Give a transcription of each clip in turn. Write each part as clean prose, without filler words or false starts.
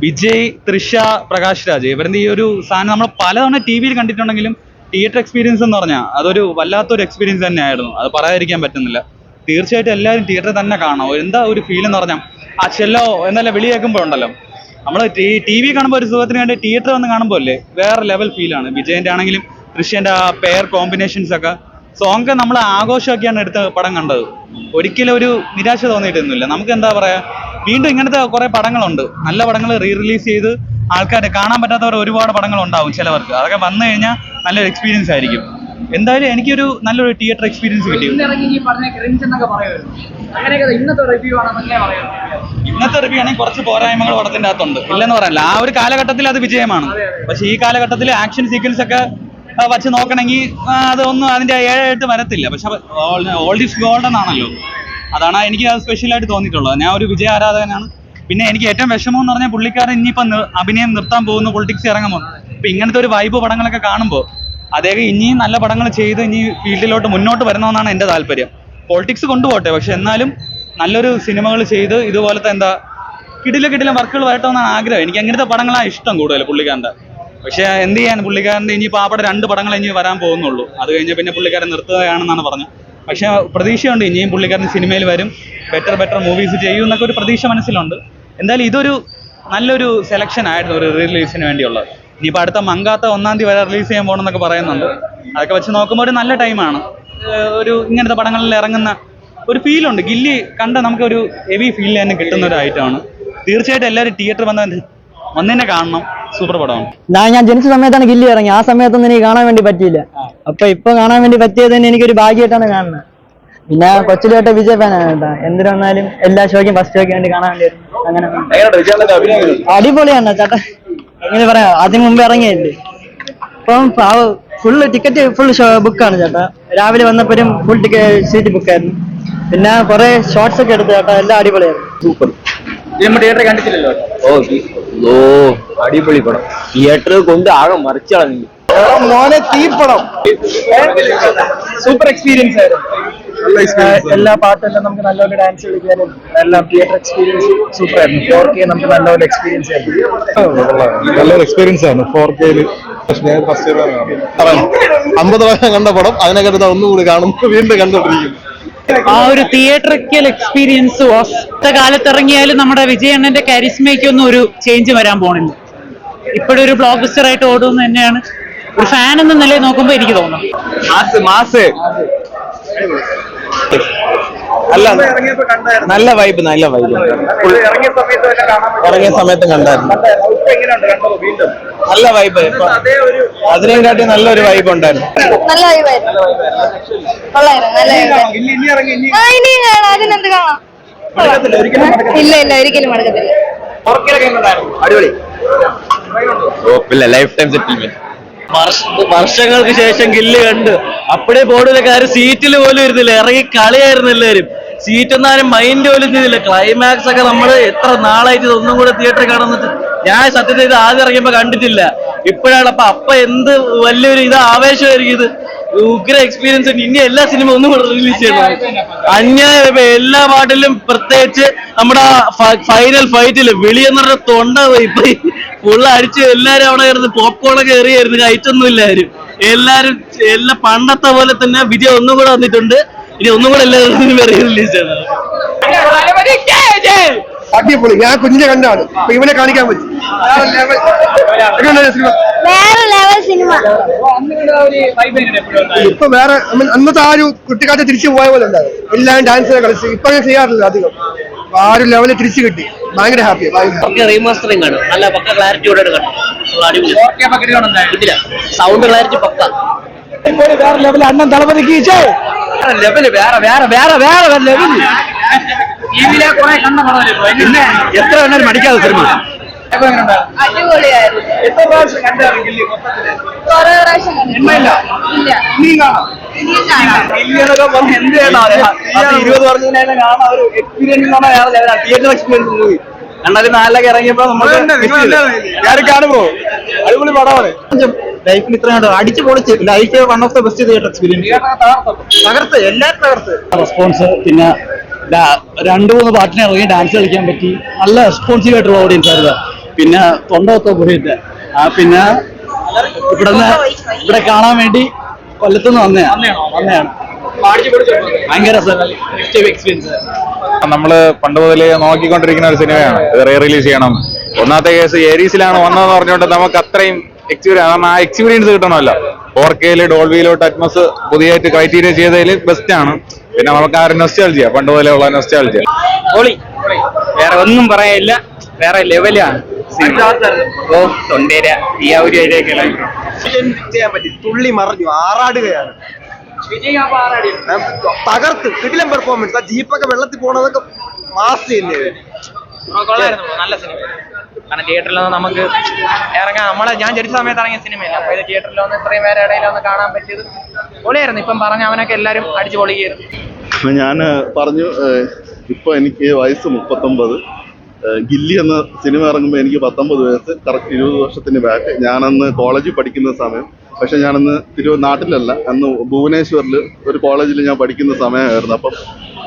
വിജയ്, തൃഷ, പ്രകാശ് രാജ് ഇവരുടെ ഈ ഒരു സാധനം നമ്മൾ പലതവണ ടി വിയിൽ കണ്ടിട്ടുണ്ടെങ്കിലും തിയേറ്റർ എക്സ്പീരിയൻസ് എന്ന് പറഞ്ഞാൽ അതൊരു വല്ലാത്തൊരു എക്സ്പീരിയൻസ് തന്നെയായിരുന്നു. അത് പറയാതിരിക്കാൻ പറ്റുന്നില്ല. തീർച്ചയായിട്ടും എല്ലാവരും തിയേറ്ററിൽ തന്നെ കാണണം. എന്താ ഒരു ഫീൽ എന്ന് പറഞ്ഞാൽ ആ ചെല്ലോ എന്നല്ല വിളി കേൾക്കുമ്പോഴുണ്ടല്ലോ, നമ്മൾ ടി വി കാണുമ്പോൾ ഒരു സുഖത്തിന് വേണ്ടി തിയേറ്റർ വന്ന് കാണുമ്പോൾ അല്ലേ വേറെ ലെവൽ ഫീലാണ്. വിജയൻ്റെ ആണെങ്കിലും തൃശ്യൻ്റെ ആ പെയർ കോമ്പിനേഷൻസ് ഒക്കെ സോങ് നമ്മൾ ആഘോഷമൊക്കെയാണ് എടുത്ത പടം കണ്ടത്. ഒരിക്കലും ഒരു നിരാശ തോന്നിയിട്ടൊന്നുമില്ല. നമുക്ക് എന്താ പറയാ, വീണ്ടും ഇങ്ങനത്തെ കുറെ പടങ്ങളുണ്ട്, നല്ല പടങ്ങൾ റിലീസ് ചെയ്ത് ആൾക്കാർ കാണാൻ പറ്റാത്തവർ ഒരുപാട് പടങ്ങൾ ഉണ്ടാവും ചിലവർക്ക്. അതൊക്കെ വന്നു കഴിഞ്ഞാൽ നല്ലൊരു എക്സ്പീരിയൻസ് ആയിരിക്കും. എന്തായാലും എനിക്കൊരു നല്ലൊരു തിയേറ്റർ എക്സ്പീരിയൻസ് കിട്ടി. ഇന്നത്തെ റിവ്യൂ ആണെങ്കിൽ കുറച്ച് പോരായ്മകൾ പടത്തിന്റെ അകത്തുണ്ട്, ഇല്ലെന്ന് പറയാനില്ല. ആ ഒരു കാലഘട്ടത്തിൽ അത് വിജയമാണ്. പക്ഷെ ഈ കാലഘട്ടത്തിൽ ആക്ഷൻ സീക്വൻസ് ഒക്കെ വച്ച് നോക്കണമെങ്കിൽ അതൊന്നും അതിന്റെ 7-8 വരത്തില്ല. പക്ഷെ ഓൾഡ് ഈസ് ഗോൾഡൻ ആണല്ലോ, അതാണ് എനിക്ക് അത് സ്പെഷ്യലായിട്ട് തോന്നിയിട്ടുള്ളത്. ഞാൻ ഒരു വിജയ ആരാധകനാണ്. പിന്നെ എനിക്ക് ഏറ്റവും വിഷമം എന്ന് പറഞ്ഞാൽ പുള്ളിക്കാരൻ ഇനിയിപ്പോൾ അഭിനയം നിർത്താൻ പോകുന്നു, പൊളിറ്റിക്സ് ഇറങ്ങുമ്പോൾ. ഇപ്പം ഇങ്ങനത്തെ ഒരു വൈബ് പടങ്ങളൊക്കെ കാണുമ്പോൾ അദ്ദേഹം ഇനിയും നല്ല പടങ്ങൾ ചെയ്ത് ഇനി ഫീൽഡിലോട്ട് മുന്നോട്ട് വരണമെന്നാണ് എൻ്റെ താല്പര്യം. പൊളിറ്റിക്സ് കൊണ്ടുപോട്ടെ, പക്ഷെ എന്നാലും നല്ലൊരു സിനിമകൾ ചെയ്ത് ഇതുപോലത്തെ എന്താ കിടിലം വർക്കുകൾ വരട്ടെന്നാണ് ആഗ്രഹം. എനിക്ക് അങ്ങനത്തെ പടങ്ങളാണ് ഇഷ്ടം കൂടുതൽ പുള്ളിക്കാരൻ്റെ. പക്ഷെ എന്ത് ചെയ്യാൻ, പുള്ളിക്കാരൻ്റെ ഇനി പാപ്പടെ 2 പടങ്ങൾ ഇനി വരാൻ പോകുന്നുള്ളൂ. അത് കഴിഞ്ഞ് പിന്നെ പുള്ളിക്കാരൻ നിർത്തുകയാണെന്നാണ് പറഞ്ഞത്. പക്ഷെ പ്രതീക്ഷയുണ്ട്, ഇനിയും പുള്ളിക്കാരൻ സിനിമയിൽ വരും, ബെറ്റർ മൂവീസ് ചെയ്യും എന്നൊക്കെ ഒരു പ്രതീക്ഷ മനസ്സിലുണ്ട്. എന്തായാലും ഇതൊരു നല്ലൊരു സെലക്ഷൻ ആയിരുന്നു ഒരു റിലീസിന് വേണ്ടിയുള്ളത്. ഇനിയിപ്പോൾ അടുത്ത മങ്കാത്ത 1-ാം തീയതി വരെ റിലീസ് ചെയ്യാൻ പോകണമെന്നൊക്കെ പറയുന്നുണ്ട്. അതൊക്കെ വെച്ച് നോക്കുമ്പോൾ ഒരു നല്ല ടൈമാണ്. ഒരു ഇങ്ങനത്തെ പടങ്ങളിൽ ഇറങ്ങുന്ന ഒരു ഫീലുണ്ട്. ഗില്ലി കണ്ട നമുക്കൊരു ഹെവി ഫീൽ തന്നെ കിട്ടുന്ന ഒരു ഐറ്റമാണ്. തീർച്ചയായിട്ടും എല്ലാവരും തിയേറ്റർ വന്നെ കാണണം. സൂപ്പർ പടമാണ്. ഞാൻ ജനിച്ച സമയത്താണ് ഗില്ലി ഇറങ്ങി. ആ സമയത്തൊന്നും എനിക്ക് കാണാൻ വേണ്ടി പറ്റിയില്ല. അപ്പൊ ഇപ്പൊ കാണാൻ വേണ്ടി പറ്റിയത് തന്നെ എനിക്കൊരു ഭാഗ്യമായിട്ടാണ് കാണുന്നത്. പിന്നെ കൊച്ചിലോട്ട് വിജയ് ഫാനാണ് കേട്ടോ. എന്തിനു വന്നാലും എല്ലാ ഷോയ്ക്കും ഫസ്റ്റ് ഷോയ്ക്ക് വേണ്ടി കാണാൻ വേണ്ടി അങ്ങനെ അടിപൊളിയാണ് ചേട്ടാ. എങ്ങനെ പറയാ, അതിന് മുമ്പ് ഇറങ്ങിയല്ലേ. ഇപ്പം ഫുള്ള് ടിക്കറ്റ് ഫുൾ ബുക്കാണ് ചേട്ടാ. രാവിലെ വന്നപ്പോഴും ഫുൾ സീറ്റ് ബുക്കായിരുന്നു. പിന്നെ കുറെ ഷോർട്സ് ഒക്കെ എടുത്തു ചേട്ടാ. എല്ലാം അടിപൊളിയായിരുന്നു. സൂപ്പർ. തിയേറ്റർ കണ്ടിട്ടില്ലല്ലോ? ഓ അടിപൊളി പടം. തിയേറ്റർ കൊണ്ട് ആകെ മറിച്ചു കളഞ്ഞു മോനെ. തീപ്പടം സൂപ്പർ എക്സ്പീരിയൻസ് ആയിരുന്നു. എല്ലാ പാട്ടെല്ലാം നമുക്ക് നല്ലപോലെ ഡാൻസ് കളിക്കാനും എല്ലാം തിയേറ്റർ എക്സ്പീരിയൻസ് സൂപ്പർ ആയിരുന്നു. 4K നമുക്ക് നല്ലപോലെ എക്സ്പീരിയൻസ് ആയിരുന്നു. നല്ലൊരു എക്സ്പീരിയൻസ് ആണ് 4K. ഞാൻ ഫസ്റ്റ് 50 പ്രാവശ്യം കണ്ട പടം അതിനെക്കാട്ട് ഒന്നുകൂടി കാണും, വീണ്ടും കണ്ടോണ്ടിരിക്കും. ആ ഒരു തിയേറ്ററിക്കൽ എക്സ്പീരിയൻസ് ഒറ്റ കാലത്ത് ഇറങ്ങിയാലും നമ്മുടെ വിജയണ്ണന്റെ കരിസ്മയ്ക്കൊന്നും ഒരു ചേഞ്ച് വരാൻ പോണില്ല. ഇപ്പോഴും ഒരു ബ്ലോക്ക് ബസ്റ്റർ ആയിട്ട് ഓടുമെന്ന് തന്നെയാണ് ഒരു ഫാൻ എന്ന നിലയിൽ നോക്കുമ്പോൾ എനിക്ക് തോന്നുന്നു. നല്ല വൈബ് ഇറങ്ങിയ സമയത്ത് കണ്ടായിരുന്നു. നല്ല വൈബ്. അതിനെയും കാട്ടി നല്ലൊരു വൈബ് ഉണ്ടായിരുന്നു. നല്ല വൈബായിരുന്നു. അതിനെന്ത് കാണാം? ഇല്ല ഒരിക്കലും മടക്കത്തില്ല. അടിപൊളി. Life time settlement. വർഷങ്ങൾക്ക് ശേഷം ഗില്ല് കണ്ട് അപ്പഴേ ബോർഡിലെ സീറ്റിൽ പോലും ഇരുന്നില്ല. ഇറങ്ങി കളിയായിരുന്നു എല്ലാവരും. സീറ്റ് ഒന്നാലും മൈൻഡ് പോലും ചെയ്തില്ല. ക്ലൈമാക്സ് ഒക്കെ നമ്മള് എത്ര നാളായിട്ട് ഒന്നും കൂടെ തിയേറ്ററിൽ കാണുന്നത്. ഞാൻ സത്യത്തിൽ ഇത് ആദ്യം ഇറങ്ങിയപ്പോ കണ്ടിട്ടില്ല. ഇപ്പോഴാണ് അപ്പൊ എന്ത് വലിയൊരു ആവേശമായിരിക്കും ഇത്. ഉഗ്ര എക്സ്പീരിയൻസ്. ഇനി എല്ലാ സിനിമ ഒന്നും കൂടെ റിലീസ് ചെയ്യണം. അന്യായം. എല്ലാ പാട്ടിലും പ്രത്യേകിച്ച് നമ്മുടെ ഫൈനൽ ഫൈറ്റില് വിളിയെന്ന് പറഞ്ഞ തൊണ്ട ഇപ്പൊ ഫുള്ള് അടിച്ച് എല്ലാരും അവിടെ കിടന്ന് പോപ്കോണൊക്കെ എറിയായിരുന്നു. കഴിച്ചൊന്നും ഇല്ലാരും. എല്ലാരും എല്ലാ പണ്ടത്തെ പോലെ തന്നെ വിജയ് ഒന്നും കൂടെ വന്നിട്ടുണ്ട്. ഇനി ഒന്നും കൂടെ എല്ലാവരും റിലീസ് ചെയ്യണം. അടിപൊളി. ഞാൻ കുഞ്ഞിനെ കണ്ടാണ്, ഇവനെ കാണിക്കാൻ പറ്റും. വേറെ ലെവൽ സിനിമ. ഇപ്പൊ വേറെ അന്നത്തെ ആ ഒരു കുട്ടിക്കാലത്ത് തിരിച്ചു പോയ പോലെ ഉണ്ടാകും. എല്ലാവരും ഡാൻസ് കളിച്ച് ഇപ്പൊ ചെയ്യാറില്ല അധികം. ആ ഒരു ലെവലിൽ തിരിച്ചു കിട്ടി. ഭയങ്കര ഹാപ്പിയാണ്. റീമാസ്റ്ററിംഗ് ആണ്. നല്ല പക്ക ക്ലാരിറ്റിയോടെ സൗണ്ട് ക്ലാരിറ്റി പക്ക. വേറെ ലെവൽ അണ്ണൻ തളപതിക്ക് ലെവല് വേറെ ലെവല്. എത്ര വേണേലും മടിക്കാതെ സിനിമ. അടിപൊളിയായിരുന്നു. 2004 ഇറങ്ങിയപ്പോ നമ്മള് കാണുമ്പോ അടിപൊളി പടമാണ്. ലൈഫിൽ ഇത്ര അടിച്ചു പൊളിച്ച് life one of the best theatre experience. തകർത്ത് എല്ലാവരും തകർത്ത്. റെസ്പോൺസ്, പിന്നെ 2-3 പാട്ടിന് ഇറങ്ങി ഡാൻസ് കളിക്കാൻ പറ്റി. നല്ല റെസ്പോൺസീവ് ആയിട്ടുള്ള ഓഡിയൻസ് ആയിരുന്നു. പിന്നെ തൊണ്ടൊക്കെ പോയിട്ട് പിന്നെ ഇവിടെ കാണാൻ വേണ്ടി കൊല്ലത്തുനിന്ന് വന്നതാണ് ഭയങ്കര എക്സ്പീരിയൻസ്. നമ്മള് പണ്ട് മുതലേ നോക്കിക്കൊണ്ടിരിക്കുന്ന ഒരു സിനിമയാണ് ഇത് റീ റിലീസ് ചെയ്യണം. ഒന്നാമത്തെ കേസ് ഏരീസിലാണ് വന്നതെന്ന് പറഞ്ഞുകൊണ്ട് നമുക്ക് അത്രയും എക്സ്പീരിയൻസ് ആ എക്സ്പീരിയൻസ് കിട്ടണമല്ലോ. 4K ഡോൾബിയിലോട്ട് അറ്റ്മോസ് പുതിയതായിട്ട് ക്രൈറ്റീരിയ ചെയ്തതിൽ ബെസ്റ്റ് ആണ്. പിന്നെ നമുക്ക് ആ ഒരു നൊസ്റ്റാൾജിയ പണ്ട് മുതലേ ഉള്ള നൊസ്റ്റാൾജിയ വേറെ ഒന്നും പറയാനില്ല, വേറെ ലെവലാണ് തൊണ്ടേര ഈ ആ ഒരു ഏരിയയൊക്കെ ചെയ്യാൻ പറ്റി. തുള്ളി മറഞ്ഞു, ആറാടുകയാണ്, തകർത്ത് കിടിലം പെർഫോമൻസ്. ആ ജീപ്പൊക്കെ വെള്ളത്തിൽ പോണതൊക്കെ മാസ് തന്നെയാണ്. നല്ല സിനിമ. കാരണം തിയേറ്ററിലൊന്നും നമുക്ക് ഇറങ്ങാൻ ഞാൻ ജനിച്ച സമയത്ത് ഇറങ്ങിയ സിനിമയല്ല. അപ്പൊ ഇത് തിയേറ്ററിലൊന്നും ഇത്രയും പേരെ ഇടയിലൊന്ന് കാണാൻ പറ്റിയത് പൊളിയായിരുന്നു. ഇപ്പം പറഞ്ഞ അവനൊക്കെ എല്ലാവരും അടിച്ചു പൊളിയായിരുന്നു. ഞാൻ പറഞ്ഞു, ഇപ്പൊ എനിക്ക് വയസ്സ് 39. ഗില്ലി എന്ന സിനിമ ഇറങ്ങുമ്പോൾ എനിക്ക് 19 വയസ്സ്, കറക്റ്റ് 20 വർഷത്തിന് ബാക്ക്. ഞാനന്ന് കോളേജിൽ പഠിക്കുന്ന സമയം. പക്ഷെ ഞാനന്ന് നാട്ടിലല്ല, അന്ന് ഭുവനേശ്വറിൽ ഒരു കോളേജിൽ ഞാൻ പഠിക്കുന്ന സമയമായിരുന്നു. അപ്പം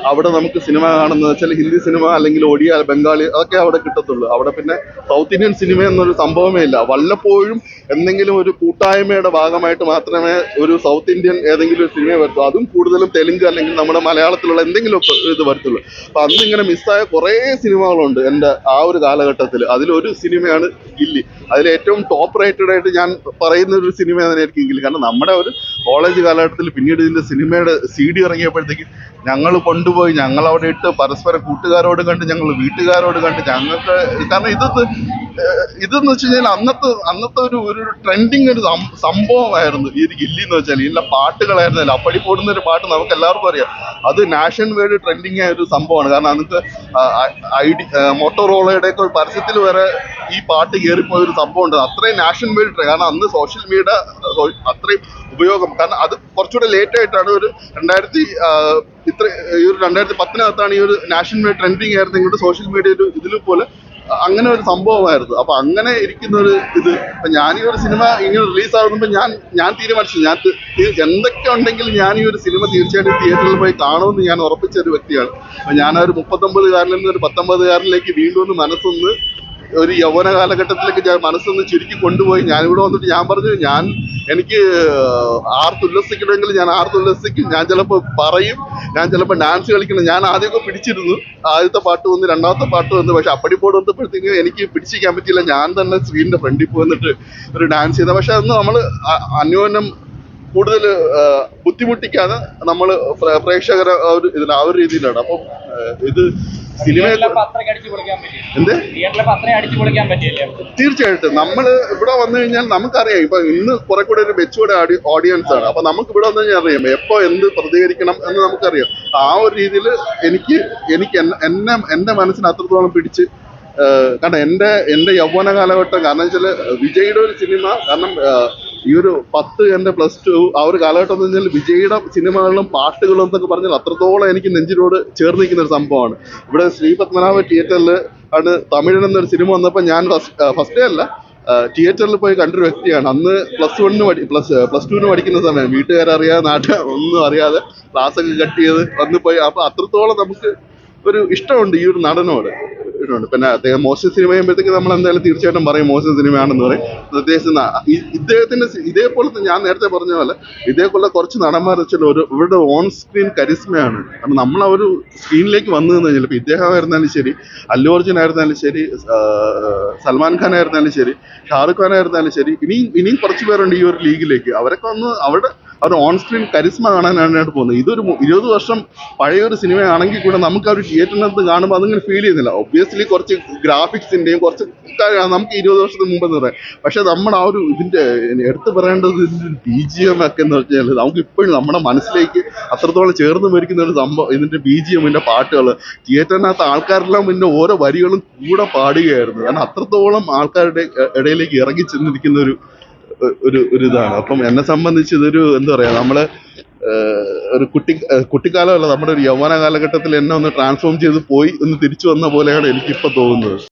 അവിടെ നമുക്ക് സിനിമ കാണുന്നത് വെച്ചാൽ ഹിന്ദി സിനിമ അല്ലെങ്കിൽ ഒഡിയ, ബംഗാളി അതൊക്കെ അവിടെ കിട്ടത്തുള്ളൂ. അവിടെ പിന്നെ സൗത്ത് ഇന്ത്യൻ സിനിമ എന്നൊരു സംഭവമേ ഇല്ല. വല്ലപ്പോഴും എന്തെങ്കിലും ഒരു കൂട്ടായ്മയുടെ ഭാഗമായിട്ട് മാത്രമേ ഒരു സൗത്ത് ഇന്ത്യൻ ഏതെങ്കിലും ഒരു സിനിമ വരത്തുള്ളൂ. അതും കൂടുതലും തെലുങ്ക് അല്ലെങ്കിൽ നമ്മുടെ മലയാളത്തിലുള്ള എന്തെങ്കിലും ഇത് വരത്തുള്ളൂ. അപ്പം അന്ന് ഇങ്ങനെ മിസ്സായ കുറേ സിനിമകളുണ്ട് എൻ്റെ ആ ഒരു കാലഘട്ടത്തിൽ. അതിലൊരു സിനിമയാണ് ഗില്ലി. അതിലേറ്റവും ടോപ്പ് റേറ്റഡ് ആയിട്ട് ഞാൻ പറയുന്ന ഒരു സിനിമ തന്നെയായിരിക്കും ഗില്ലി. കാരണം നമ്മുടെ ഒരു കോളേജ് കാലഘട്ടത്തിൽ പിന്നീട് ഇതിൻ്റെ സിനിമയുടെ CD ഇറങ്ങിയപ്പോഴത്തേക്ക് ഞങ്ങൾ കൊണ്ടുപോയി, ഞങ്ങൾ അവിടെ ഇട്ട് പരസ്പരം കൂട്ടുകാരോട് കണ്ട്, ഞങ്ങൾ വീട്ടുകാരോട് കണ്ട്, ഞങ്ങൾക്ക് കാരണം ഇതെന്ന് വെച്ച് കഴിഞ്ഞാൽ അന്നത്തെ ഒരു ട്രെൻഡിങ് ഒരു സംഭവമായിരുന്നു ഈ ഒരു ഗില്ലി എന്ന് വെച്ചാൽ. ഇല്ല പാട്ടുകളായിരുന്നല്ലോ, അപ്പടി പോടുന്ന ഒരു പാട്ട് നമുക്ക് എല്ലാവർക്കും അറിയാം. അത് നാഷൻ വൈഡ് ട്രെൻഡിങ് ആയ ഒരു സംഭവമാണ്. കാരണം അന്നത്തെ മോട്ടോറോളയുടെ ഒക്കെ പരസ്യത്തിൽ വരെ ഈ പാട്ട് കയറിപ്പോയൊരു സംഭവം ഉണ്ട്. അത്രയും നാഷൻ വൈഡ്. കാരണം അന്ന് സോഷ്യൽ മീഡിയ അത്രയും ഉപയോഗം. കാരണം അത് കുറച്ചുകൂടെ ലേറ്റ് ആയിട്ടാണ് ഒരു 2010 ഈ ഒരു നാഷൻ വൈഡ് ട്രെൻഡിങ് ആയിരുന്നു. ഇങ്ങോട്ട് സോഷ്യൽ മീഡിയ ഇതിൽ പോലെ അങ്ങനെ ഒരു സംഭവമായിരുന്നു. അപ്പൊ അങ്ങനെ ഇരിക്കുന്ന ഒരു ഇത് ഇപ്പൊ ഞാൻ ഈ ഒരു സിനിമ ഇങ്ങനെ റിലീസ് ആകുമ്പോൾ ഞാൻ തീരുമാനിച്ചു, എന്തൊക്കെ ഉണ്ടെങ്കിലും ഞാൻ ഈ ഒരു സിനിമ തീർച്ചയായിട്ടും തിയേറ്ററിൽ പോയി കാണുമെന്ന് ഞാൻ ഉറപ്പിച്ച ഒരു വ്യക്തിയാണ്. അപ്പൊ ഞാൻ ഒരു 39-കാരനിൽ നിന്ന് ഒരു 19-കാരനിലേക്ക് വീണ്ടും ഒന്ന് മനസ്സൊന്ന് ഒരു യൗവന കാലഘട്ടത്തിലേക്ക് ഞാൻ മനസ്സൊന്ന് ചുരുക്കി കൊണ്ടുപോയി. ഞാനിവിടെ വന്നിട്ട് ഞാൻ പറഞ്ഞു, എനിക്ക് ആർത്തുല്ലസിക്കണമെങ്കിൽ ഞാൻ ആർത്തുല്ലസിക്കും. ഞാൻ ചിലപ്പോൾ പറയും, ഞാൻ ചിലപ്പോൾ ഡാൻസ് കളിക്കണം. ഞാൻ ആദ്യമൊക്കെ പിടിച്ചിരുന്നു. ആദ്യത്തെ പാട്ട് വന്ന്, രണ്ടാമത്തെ പാട്ട് വന്ന്. പക്ഷെ അപ്പടിപ്പോട് വന്നപ്പോഴത്തേക്കും എനിക്ക് പിടിച്ചിരിക്കാൻ പറ്റിയില്ല. ഞാൻ തന്നെ സ്ക്രീനിന്റെ ഫ്രണ്ടിൽ പോന്നിട്ട് ഒരു ഡാൻസ് ചെയ്ത. പക്ഷെ അന്ന് നമ്മൾ അന്യോന്യം കൂടുതൽ ബുദ്ധിമുട്ടിക്കാതെ നമ്മൾ പ്രേക്ഷകരെ ആ ഒരു രീതിയിലാണ്. അപ്പം ഇത് സിനിമ തീർച്ചയായിട്ടും നമ്മൾ ഇവിടെ വന്നു കഴിഞ്ഞാൽ നമുക്കറിയാം. ഇപ്പൊ ഇന്ന് കുറെ കൂടെ ഒരു മെച്ചൂർഡ് ഓഡിയൻസ് ആണ്. അപ്പൊ നമുക്ക് ഇവിടെ വന്നു കഴിഞ്ഞാൽ അറിയാം എപ്പോ എന്ത് പ്രതികരിക്കണം എന്ന് നമുക്കറിയാം. ആ ഒരു രീതിയിൽ എനിക്ക് എന്റെ മനസ്സിന് അത്രത്തോളം പിടിച്ച്. കാരണം എന്റെ യൗവന കാലഘട്ടം, കാരണം വെച്ചാൽ വിജയുടെ ഒരു സിനിമ, കാരണം ഈ ഒരു 10 എൻ്റെ +2 ആ ഒരു കാലഘട്ടം എന്ന് പറഞ്ഞാൽ വിജയുടെ സിനിമകളിലും പാട്ടുകളും എന്നൊക്കെ പറഞ്ഞാൽ അത്രത്തോളം എനിക്ക് നെഞ്ചിനോട് ചേർന്ന് നിൽക്കുന്ന ഒരു സംഭവമാണ്. ഇവിടെ ശ്രീപത്മനാഭ തിയേറ്ററിൽ ആണ് തമിഴൻ എന്നൊരു സിനിമ വന്നപ്പോൾ ഞാൻ ഫസ്റ്റ് ഡേ അല്ല, തിയേറ്ററിൽ പോയി കണ്ടൊരു വ്യക്തിയാണ്. അന്ന് +2 പഠിക്കുന്ന സമയം. വീട്ടുകാരറിയാതെ ഒന്നും അറിയാതെ ക്ലാസ്സൊക്കെ കട്ട് ചെയ്ത് വന്ന് പോയി. അപ്പോൾ അത്രത്തോളം നമുക്ക് ഒരു ഇഷ്ടമുണ്ട് ഈ ഒരു നടനോട്. പിന്നെ അദ്ദേഹം മോശം സിനിമ ചെയ്യുമ്പോഴത്തേക്ക് നമ്മൾ എന്തായാലും തീർച്ചയായിട്ടും പറയും മോശം സിനിമയാണെന്ന് പറയും. പ്രത്യേകിച്ച് ഇദ്ദേഹത്തിന്റെ ഇതേപോലത്തെ, ഞാൻ നേരത്തെ പറഞ്ഞ പോലെ ഇതേപോലെ കുറച്ച് നടന്മാർ വെച്ചാൽ ഇവരുടെ ഓൺ സ്ക്രീൻ കരിസ്മയാണ്. കാരണം നമ്മൾ ആ ഒരു സ്ക്രീനിലേക്ക് വന്നു കഴിഞ്ഞാൽ ഇപ്പൊ ഇദ്ദേഹം ആയിരുന്നാലും ശരി, അല്ലു അർജുൻ ആയിരുന്നാലും ശരി, സൽമാൻ ഖാൻ ആയിരുന്നാലും ശരി, ഷാറുഖ് ഖാൻ ആയിരുന്നാലും ശരി, ഇനിയും കുറച്ച് പേരുണ്ട് ഈ ഒരു ലീഗിലേക്ക്. അവരൊക്കെ വന്ന് അവരുടെ ഓൺ സ്ക്രീൻ കരിസ്മ കാണാനായിട്ട് പോകുന്നത്. ഇതൊരു 20 വർഷം പഴയൊരു സിനിമയാണെങ്കിൽ കൂടെ നമുക്ക് ആ ഒരു തിയേറ്ററിനകത്ത് കാണുമ്പോൾ അതിങ്ങനെ ഫീൽ ചെയ്യുന്നില്ല. ഒബ്വിയസ്ലി കുറച്ച് ഗ്രാഫിക്സിന്റെയും കുറച്ച് നമുക്ക് 20 വർഷത്തിന് മുമ്പെന്ന് പറയാം. പക്ഷെ നമ്മുടെ ആ ഒരു ഇതിന്റെ എടുത്തു പറയേണ്ടത് ഇതിന്റെ BGM ഒക്കെ എന്ന് വെച്ചാൽ നമുക്ക് ഇപ്പോഴും നമ്മുടെ മനസ്സിലേക്ക് അത്രത്തോളം ചേർന്ന് മരിക്കുന്ന ഒരു സംഭവം. ഇതിന്റെ BGM, ഇതിന്റെ പാട്ടുകൾ, തിയേറ്ററിനകത്ത് ആൾക്കാരെല്ലാം ഇതിന്റെ ഓരോ വരികളും കൂടെ പാടുകയായിരുന്നു. കാരണം അത്രത്തോളം ആൾക്കാരുടെ ഇടയിലേക്ക് ഇറങ്ങി ചെന്നിരിക്കുന്ന ഒരു ഇതാണ്. അപ്പം എന്നെ സംബന്ധിച്ച് ഇതൊരു എന്താ പറയാ, നമ്മള് ഒരു കുട്ടിക്കാലമല്ല, നമ്മുടെ ഒരു യൗവന കാലഘട്ടത്തിൽ എന്നെ ഒന്ന് ട്രാൻസ്ഫോം ചെയ്ത് പോയി ഒന്ന് തിരിച്ചു വന്ന പോലെയാണ് എനിക്കിപ്പോൾ തോന്നുന്നത്.